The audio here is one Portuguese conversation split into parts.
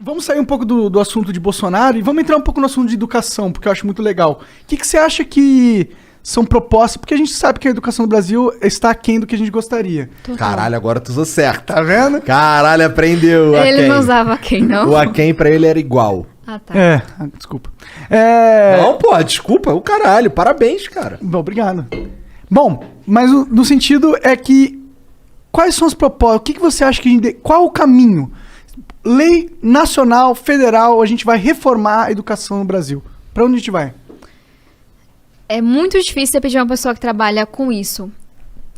Vamos sair um pouco do assunto de Bolsonaro e vamos entrar um pouco no assunto de educação, porque eu acho muito legal. O que você acha que são propostas? Porque a gente sabe que a educação do Brasil está aquém do que a gente gostaria. Total. Caralho, agora tu usou certo. Tá vendo? Caralho, aprendeu. Ele não usava aquém, não? O aquém pra ele era igual. Ah, tá. Desculpa. Não, pô, desculpa, o caralho. Parabéns, cara. Bom, obrigado. Bom, mas no sentido é que quais são as propostas? O que você acha que a gente... Qual o caminho? Lei nacional, federal, a gente vai reformar a educação no Brasil. Pra onde a gente vai? É muito difícil você pedir uma pessoa que trabalha com isso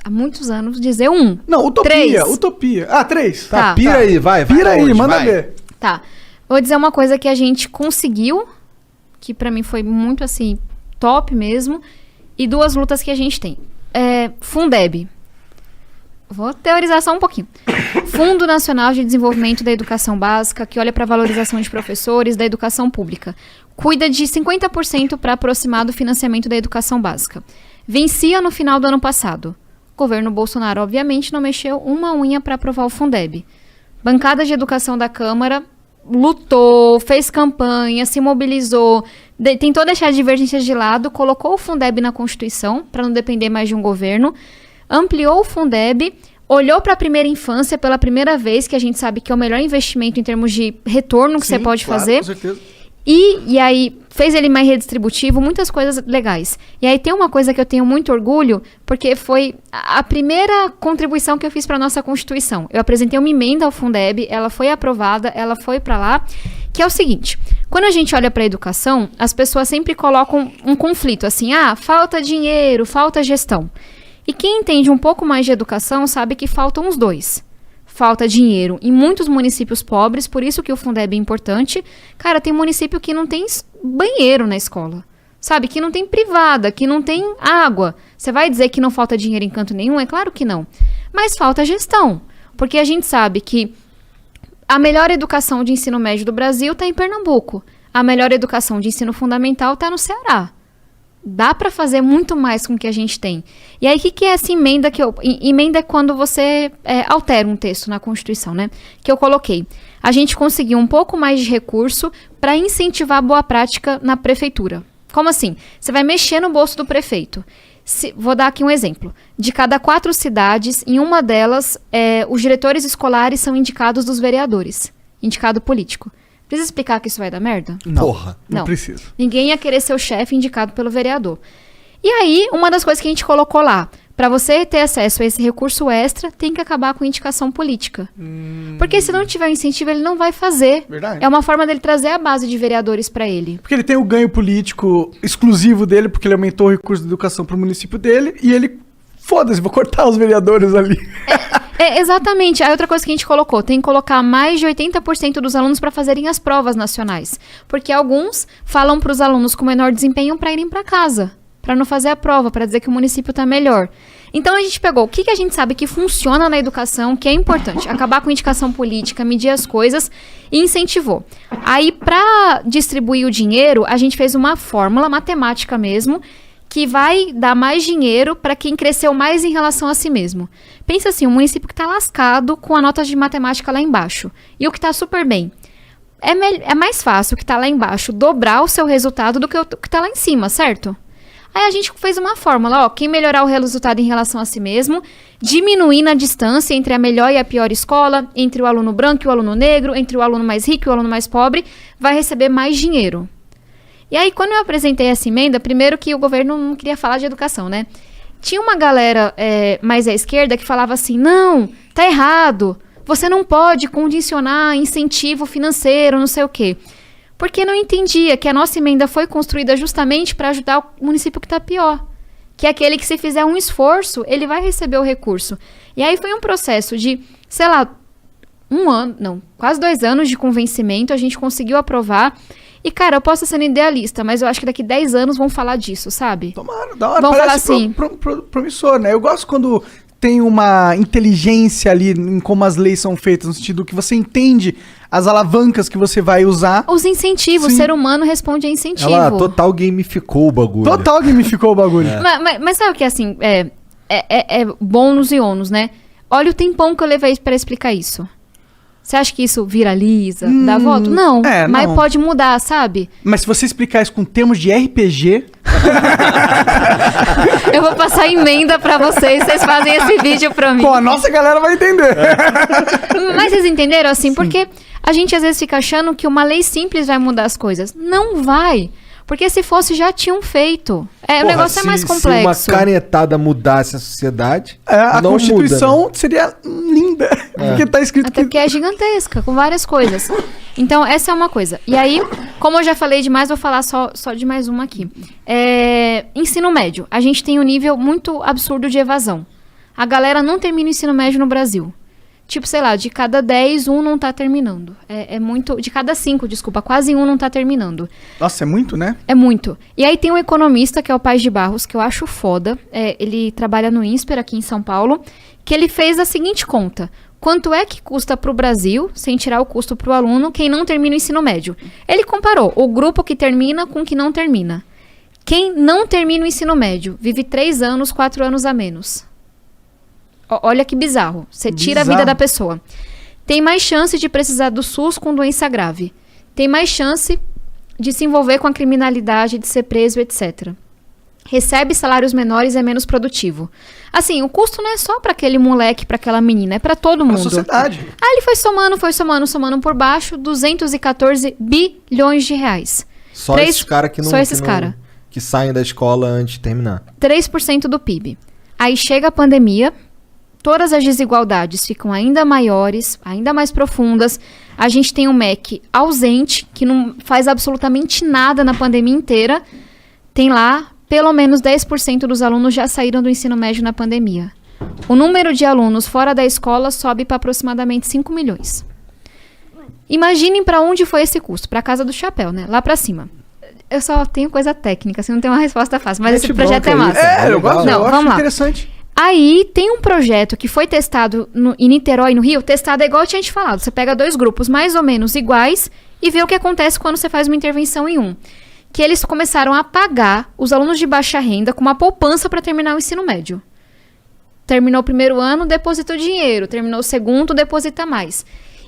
há muitos anos dizer Não, utopia. 3. Utopia. 3. Tá, pira aí, vai. Pira aí, onde? manda vai. ver. Tá. Vou dizer uma coisa que a gente conseguiu, que pra mim foi muito, assim, top mesmo, e 2 lutas que a gente tem. Fundeb. Vou teorizar só um pouquinho. Fundo Nacional de Desenvolvimento da Educação Básica, que olha para a valorização de professores da educação pública. Cuida de 50% para aproximar do financiamento da educação básica. Vencia no final do ano passado. O governo Bolsonaro, obviamente, não mexeu uma unha para aprovar o Fundeb. Bancada de Educação da Câmara lutou, fez campanha, se mobilizou, tentou deixar as divergências de lado, colocou o Fundeb na Constituição, para não depender mais de um governo, ampliou o Fundeb, olhou para a primeira infância pela primeira vez, que a gente sabe que é o melhor investimento em termos de retorno que você pode fazer. Com certeza. E aí fez ele mais redistributivo, muitas coisas legais. E aí tem uma coisa que eu tenho muito orgulho, porque foi a primeira contribuição que eu fiz para nossa Constituição. Eu apresentei uma emenda ao Fundeb, ela foi aprovada, ela foi para lá, que é o seguinte: quando a gente olha para a educação, as pessoas sempre colocam um conflito, assim, falta dinheiro, falta gestão. E quem entende um pouco mais de educação sabe que faltam os dois. Falta dinheiro em muitos municípios pobres, por isso que o Fundeb é importante. Cara, tem município que não tem banheiro na escola, sabe? Que não tem privada, que não tem água. Você vai dizer que não falta dinheiro em canto nenhum? É claro que não. Mas falta gestão, porque a gente sabe que a melhor educação de ensino médio do Brasil está em Pernambuco. A melhor educação de ensino fundamental está no Ceará. Dá para fazer muito mais com o que a gente tem. E aí, o que é essa emenda que emenda é quando você altera um texto na Constituição, né? Que eu coloquei. A gente conseguiu um pouco mais de recurso para incentivar a boa prática na prefeitura. Como assim? Você vai mexer no bolso do prefeito. Vou dar aqui um exemplo. De cada 4 cidades, em uma delas, os diretores escolares são indicados dos vereadores. Indicado político. Precisa explicar que isso vai dar merda? Não, Porra. Não precisa. Ninguém ia querer ser o chefe indicado pelo vereador. E aí, uma das coisas que a gente colocou lá, para você ter acesso a esse recurso extra, tem que acabar com a indicação política. Porque se não tiver incentivo, ele não vai fazer. Verdade. É uma forma dele trazer a base de vereadores para ele. Porque ele tem o ganho político exclusivo dele, porque ele aumentou o recurso de educação para o município dele, e ele, foda-se, vou cortar os vereadores ali. Exatamente. Aí outra coisa que a gente colocou, tem que colocar mais de 80% dos alunos para fazerem as provas nacionais. Porque alguns falam para os alunos com menor desempenho para irem para casa, para não fazer a prova, para dizer que o município está melhor. Então a gente pegou o que a gente sabe que funciona na educação, que é importante, acabar com indicação política, medir as coisas e incentivou. Aí, para distribuir o dinheiro, a gente fez uma fórmula matemática mesmo, que vai dar mais dinheiro para quem cresceu mais em relação a si mesmo. Pensa assim, um município que está lascado com a nota de matemática lá embaixo e o que está super bem. É mais fácil o que está lá embaixo dobrar o seu resultado do que o que está lá em cima, certo? Aí a gente fez uma fórmula, quem melhorar o resultado em relação a si mesmo, diminuindo a distância entre a melhor e a pior escola, entre o aluno branco e o aluno negro, entre o aluno mais rico e o aluno mais pobre, vai receber mais dinheiro. E aí, quando eu apresentei essa emenda, primeiro que o governo não queria falar de educação, né? Tinha uma galera mais à esquerda que falava assim, não, tá errado, você não pode condicionar incentivo financeiro, não sei o quê. Porque não entendia que a nossa emenda foi construída justamente para ajudar o município que tá pior. Que é aquele que, se fizer um esforço, ele vai receber o recurso. E aí foi um processo de, sei lá, quase 2 anos de convencimento, a gente conseguiu aprovar. E, cara, eu posso estar sendo idealista, mas eu acho que daqui 10 anos vão falar disso, sabe? Tomara, da hora. Vão falar Parece assim. Promissor, né? Eu gosto quando tem uma inteligência ali em como as leis são feitas, no sentido que você entende as alavancas que você vai usar. Os incentivos, Sim. O ser humano responde a incentivo. Ela total gamificou o bagulho. Total gamificou o bagulho. Mas sabe o que é assim? É bônus e ônus, né? Olha o tempão que eu levei pra explicar isso. Você acha que isso viraliza, dá voto? Não, mas pode mudar, sabe? Mas se você explicar isso com termos de RPG... Eu vou passar emenda pra vocês fazem esse vídeo pra mim. Pô, a nossa galera vai entender. Mas vocês entenderam, assim? Sim. Porque a gente às vezes fica achando que uma lei simples vai mudar as coisas. Não vai. Porque se fosse, já tinham feito. O negócio é mais complexo. Se uma canetada mudasse a sociedade, a não Constituição muda, né? seria linda. Porque tá escrito Até porque é gigantesca, com várias coisas. Então, essa é uma coisa. E aí, como eu já falei demais, vou falar só de mais uma aqui. Ensino médio. A gente tem um nível muito absurdo de evasão. A galera não termina o ensino médio no Brasil. Tipo, sei lá, de cada 10, um não tá terminando. É muito... De cada 5, desculpa, quase um não tá terminando. Nossa, é muito, né? É muito. E aí tem um economista, que é o Paes de Barros, que eu acho foda. Ele trabalha no INSPER, aqui em São Paulo, que ele fez a seguinte conta. Quanto é que custa pro Brasil, sem tirar o custo pro aluno, quem não termina o ensino médio? Ele comparou o grupo que termina com o que não termina. Quem não termina o ensino médio vive 3 anos, 4 anos a menos. Olha que bizarro. Você tira a vida da pessoa. Tem mais chance de precisar do SUS com doença grave. Tem mais chance de se envolver com a criminalidade, de ser preso, etc. Recebe salários menores e é menos produtivo. Assim, o custo não é só para aquele moleque, para aquela menina, é para todo mundo. Pra sociedade. Aí ele foi somando por baixo, 214 bilhões de reais. Só esses caras que não... Só esses caras. Que saem da escola antes de terminar. 3% do PIB. Aí chega a pandemia... Todas as desigualdades ficam ainda maiores, ainda mais profundas. A gente tem um MEC ausente, que não faz absolutamente nada na pandemia inteira. Tem lá, pelo menos 10% dos alunos já saíram do ensino médio na pandemia. O número de alunos fora da escola sobe para aproximadamente 5 milhões. Imaginem para onde foi esse custo. Para a Casa do Chapéu, né? Lá para cima. Eu só tenho coisa técnica, assim, não tenho uma resposta fácil. Mas esse projeto é massa. Eu gosto, não, vamos lá. Interessante. Aí tem um projeto que foi testado em Niterói, no Rio. Testado é igual eu tinha te falado. Você pega 2 grupos mais ou menos iguais e vê o que acontece quando você faz uma intervenção em um. Que eles começaram a pagar os alunos de baixa renda com uma poupança para terminar o ensino médio. Terminou o primeiro ano, depositou dinheiro. Terminou o segundo, deposita mais.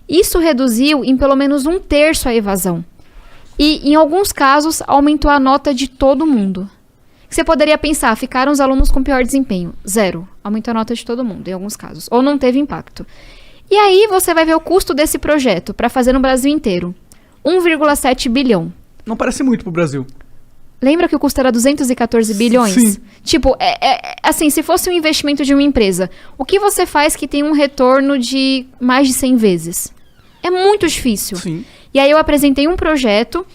Isso reduziu em pelo menos 1/3 a evasão. E, em alguns casos, aumentou a nota de todo mundo. Você poderia pensar, ficaram os alunos com pior desempenho. 0. Aumentou a nota de todo mundo, em alguns casos. Ou não teve impacto. E aí você vai ver o custo desse projeto para fazer no Brasil inteiro. 1,7 bilhão. Não parece muito pro Brasil. Lembra que o custo era 214 bilhões? Sim. Tipo, assim, se fosse um investimento de uma empresa, o que você faz que tem um retorno de mais de 100 vezes? É muito difícil. Sim. E aí eu apresentei um projeto...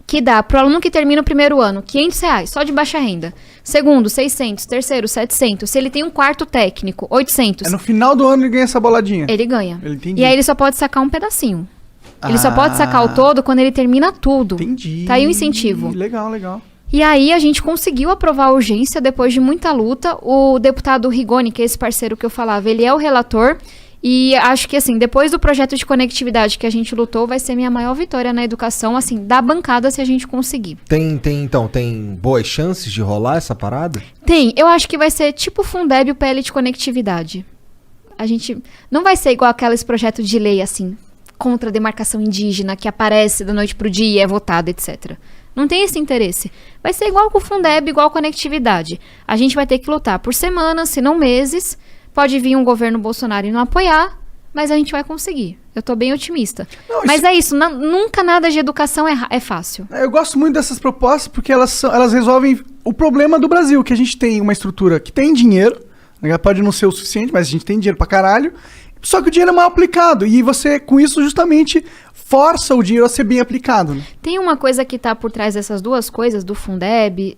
que dá para o aluno que termina o primeiro ano R$500, só de baixa renda. Segundo, 600. Terceiro, 700. Se ele tem um quarto técnico, 800. No final do ano ele ganha essa boladinha. Ele ganha. Entendi. E aí ele só pode sacar um pedacinho. Ele só pode sacar o todo quando ele termina tudo. Entendi. Tá aí o incentivo. Legal, legal. E aí a gente conseguiu aprovar a urgência depois de muita luta. O deputado Rigoni, que é esse parceiro que eu falava, ele é o relator. E acho que, assim, depois do projeto de conectividade que a gente lutou, vai ser minha maior vitória na educação, assim, da bancada, se a gente conseguir. Tem boas chances de rolar essa parada? Tem. Eu acho que vai ser tipo o Fundeb e o PL de conectividade. A gente não vai ser igual aqueles projetos de lei, assim, contra a demarcação indígena, que aparece da noite pro dia e é votado, etc. Não tem esse interesse. Vai ser igual com o Fundeb, igual com a conectividade. A gente vai ter que lutar por semanas, se não meses. Pode vir um governo Bolsonaro e não apoiar, mas a gente vai conseguir. Eu tô bem otimista. Mas é isso, nunca nada de educação é fácil. Eu gosto muito dessas propostas porque elas resolvem o problema do Brasil, que a gente tem uma estrutura que tem dinheiro, pode não ser o suficiente, mas a gente tem dinheiro pra caralho, só que o dinheiro é mal aplicado, e você, com isso, justamente força o dinheiro a ser bem aplicado. Né? Tem uma coisa que tá por trás dessas duas coisas, do Fundeb,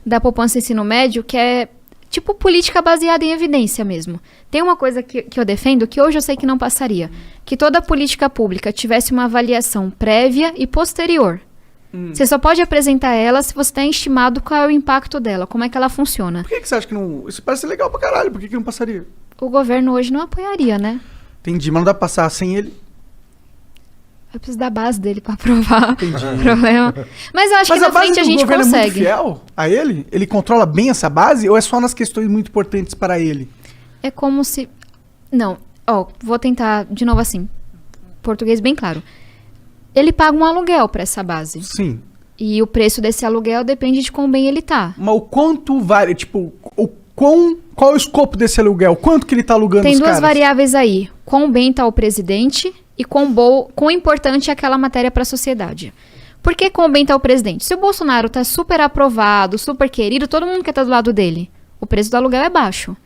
da poupança ensino médio, que é tipo política baseada em evidência mesmo. Tem uma coisa que eu defendo, que hoje eu sei que não passaria. Que toda política pública tivesse uma avaliação prévia e posterior. Você só pode apresentar ela se você tem estimado qual é o impacto dela, como é que ela funciona. Por que você acha que não... Isso parece legal pra caralho, por que não passaria? O governo hoje não apoiaria, né? Entendi, mas não dá pra passar sem ele? Eu preciso da base dele pra aprovar o problema. Mas eu acho que na frente a gente consegue. Mas é muito fiel a ele? Ele controla bem essa base ou é só nas questões muito importantes para ele? É como se... Não, Vou tentar de novo assim. Português bem claro. Ele paga um aluguel para essa base. Sim. E o preço desse aluguel depende de quão bem ele tá. Mas o quanto vale, tipo, qual é o escopo desse aluguel? Quanto que ele tá alugando Tem os duas caras? variáveis aí. Quão bem tá o presidente e quão importante é aquela matéria para a sociedade. Por que quão bem tá o presidente? Se o Bolsonaro tá super aprovado, super querido, todo mundo quer estar do lado dele. O preço do aluguel é baixo.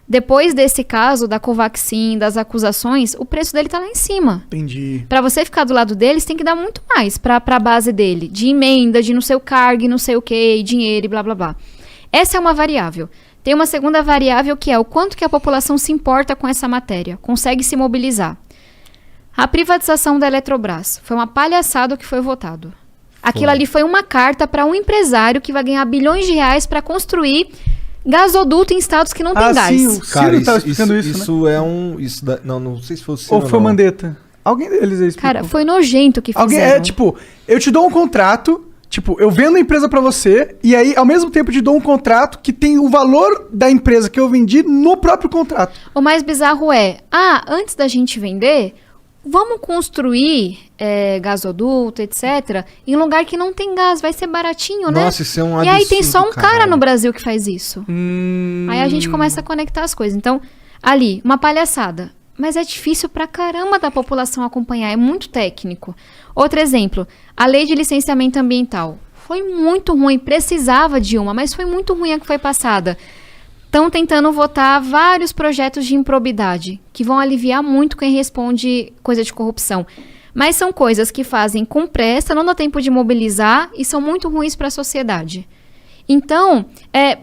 Depois desse caso, da Covaxin, das acusações, o preço dele tá lá em cima. Entendi. Pra você ficar do lado deles, tem que dar muito mais pra base dele. De emenda, de não sei o cargo, não sei o que, dinheiro e blá blá blá. Essa é uma variável. Tem uma segunda variável que é o quanto que a população se importa com essa matéria. Consegue se mobilizar. A privatização da Eletrobras foi uma palhaçada o que foi votado. Aquilo ali foi uma carta para um empresário que vai ganhar bilhões de reais para construir gasoduto em estados que não tem gás. Sim, o Ciro tava explicando isso, né? Não sei se foi o Ciro ou foi o Mandetta. Alguém deles aí explicou. Cara, foi nojento que fizeram. Alguém, tipo, eu te dou um contrato, tipo, eu vendo a empresa pra você, e aí, ao mesmo tempo, eu te dou um contrato que tem o valor da empresa que eu vendi no próprio contrato. O mais bizarro é, antes da gente vender, vamos construir gasoduto, etc., em lugar que não tem gás, vai ser baratinho, né? Nossa, isso é um absurdo, e aí tem só um cara caralho. no Brasil que faz isso. Aí a gente começa a conectar as coisas. Então, ali, uma palhaçada. Mas é difícil pra caramba da população acompanhar, é muito técnico. Outro exemplo, a lei de licenciamento ambiental. Foi muito ruim, precisava de uma, mas foi muito ruim a que foi passada. Estão tentando votar vários projetos de improbidade, que vão aliviar muito quem responde coisa de corrupção. Mas são coisas que fazem com pressa, não dá tempo de mobilizar e são muito ruins para a sociedade. Então,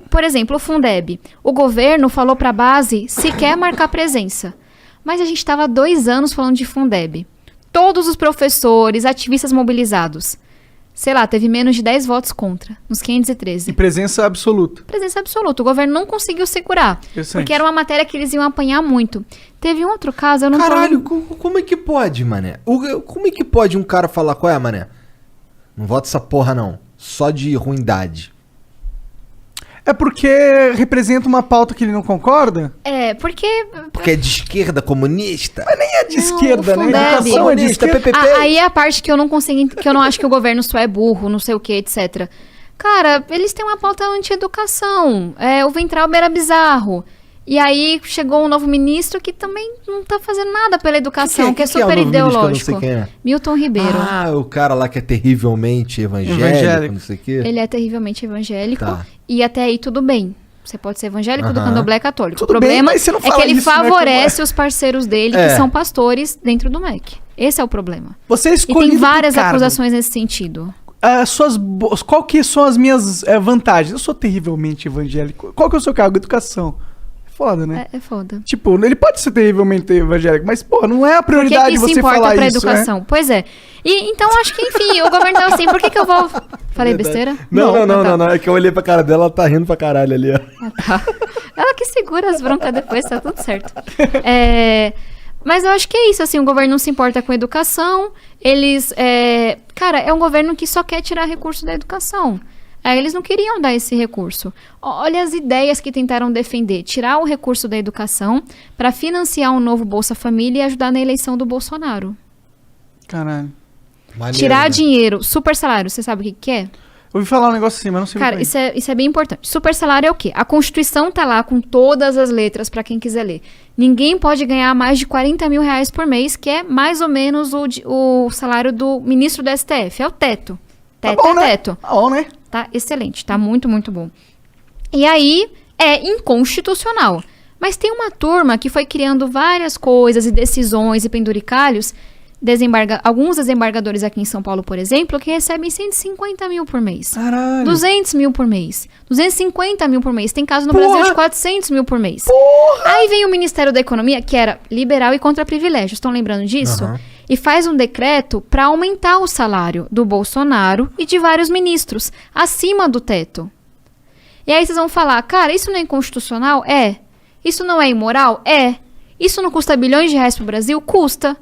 por exemplo, o Fundeb. O governo falou para a base se quer marcar presença. Mas a gente estava há 2 anos falando de Fundeb. Todos os professores, ativistas mobilizados. Sei lá, teve menos de 10 votos contra, nos 513. E presença absoluta. Presença absoluta. O governo não conseguiu segurar. Porque era uma matéria que eles iam apanhar muito. Teve um outro caso, eu não Caralho, como é que pode, mané? Como é que pode um cara falar, qual é, mané? Não vota essa porra, não. Só de ruindade. É porque representa uma pauta que ele não concorda? Porque é de esquerda, comunista? Mas nem é de esquerda, né? Fundeb. Educação é de esquerda. PPP. Aí é a parte que eu não consigo, que eu não acho que o governo só é burro, não sei o que, etc. Cara, eles têm uma pauta anti-educação. O Weintraub era bizarro. E aí chegou um novo ministro que também não tá fazendo nada pela educação, que é super ideológico. Milton Ribeiro. O cara lá que é terrivelmente evangélico, não sei o quê. Ele é terrivelmente evangélico. Tá. E até aí tudo bem. Você pode ser evangélico do candomblé católico. Tudo o problema bem, mas você não é que fala ele isso, né, favorece os parceiros dele, que são pastores, dentro do MEC. Esse é o problema. Você é E escolhido tem várias pro cargo. acusações nesse sentido. Qual que são as minhas vantagens? Eu sou terrivelmente evangélico. Qual que é o seu cargo? Educação. Foda, né? É foda. Tipo, ele pode ser terrivelmente evangélico, mas, pô, não é a prioridade Por que você se importa falar pra isso, educação? né? Pois é. E, então, acho que, enfim, o governo tá assim, por que eu vou... Falei besteira? Não. É que eu olhei pra cara dela, ela tá rindo pra caralho ali, ó. Tá. Ela que segura as broncas depois, tá tudo certo. Mas eu acho que é isso, assim, o governo não se importa com a educação, eles... Cara, é um governo que só quer tirar recurso da educação. Eles não queriam dar esse recurso. Olha as ideias que tentaram defender. Tirar o recurso da educação para financiar um novo Bolsa Família e ajudar na eleição do Bolsonaro. Caralho. Maneiro, Tirar né? dinheiro. Super salário, você sabe o que é? Eu ouvi falar um negócio assim, mas não sei Cara, muito bem. isso é bem importante. Super salário é o quê? A Constituição tá lá com todas as letras para quem quiser ler. Ninguém pode ganhar mais de 40 mil reais por mês, que é mais ou menos o salário do ministro do STF. É o teto. Teto Tá bom, é né? teto. Tá bom, né? Tá excelente, tá muito, muito bom. E aí, é inconstitucional. Mas tem uma turma que foi criando várias coisas e decisões e penduricalhos. Alguns desembargadores aqui em São Paulo, por exemplo, que recebem 150 mil por mês. Caralho. 200 mil por mês. 250 mil por mês. Tem caso no Porra! Brasil de 400 mil por mês. Porra! Aí vem o Ministério da Economia, que era liberal e contra privilégios. Estão lembrando disso? Aham. E faz um decreto para aumentar o salário do Bolsonaro e de vários ministros, acima do teto. E aí vocês vão falar, cara, isso não é inconstitucional? É. Isso não é imoral? É. Isso não custa bilhões de reais pro Brasil? Custa.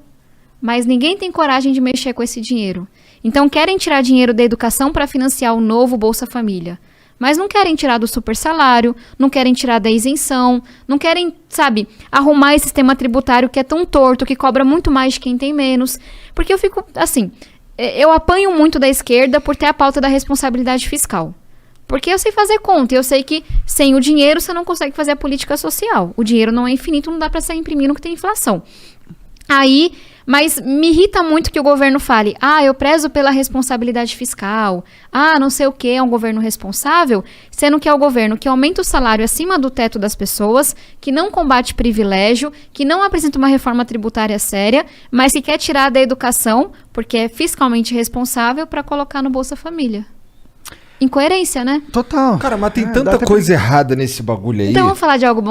Mas ninguém tem coragem de mexer com esse dinheiro. Então querem tirar dinheiro da educação para financiar o novo Bolsa Família. mas não querem tirar do super salário, não querem tirar da isenção, não querem, sabe, arrumar esse sistema tributário que é tão torto, que cobra muito mais de quem tem menos. Porque eu fico, assim, eu apanho muito da esquerda por ter a pauta da responsabilidade fiscal. Porque eu sei fazer conta, eu sei que sem o dinheiro você não consegue fazer a política social. O dinheiro não é infinito, não dá pra sair imprimindo que tem inflação. Aí, mas me irrita muito que o governo fale, eu prezo pela responsabilidade fiscal, não sei o que, é um governo responsável, sendo que é o governo que aumenta o salário acima do teto das pessoas, que não combate privilégio, que não apresenta uma reforma tributária séria, mas que quer tirar da educação, porque é fiscalmente responsável, para colocar no Bolsa Família. Incoerência, né? Total. Cara, mas tem Dá tanta até coisa errada nesse bagulho aí. Então vamos falar de algo bom.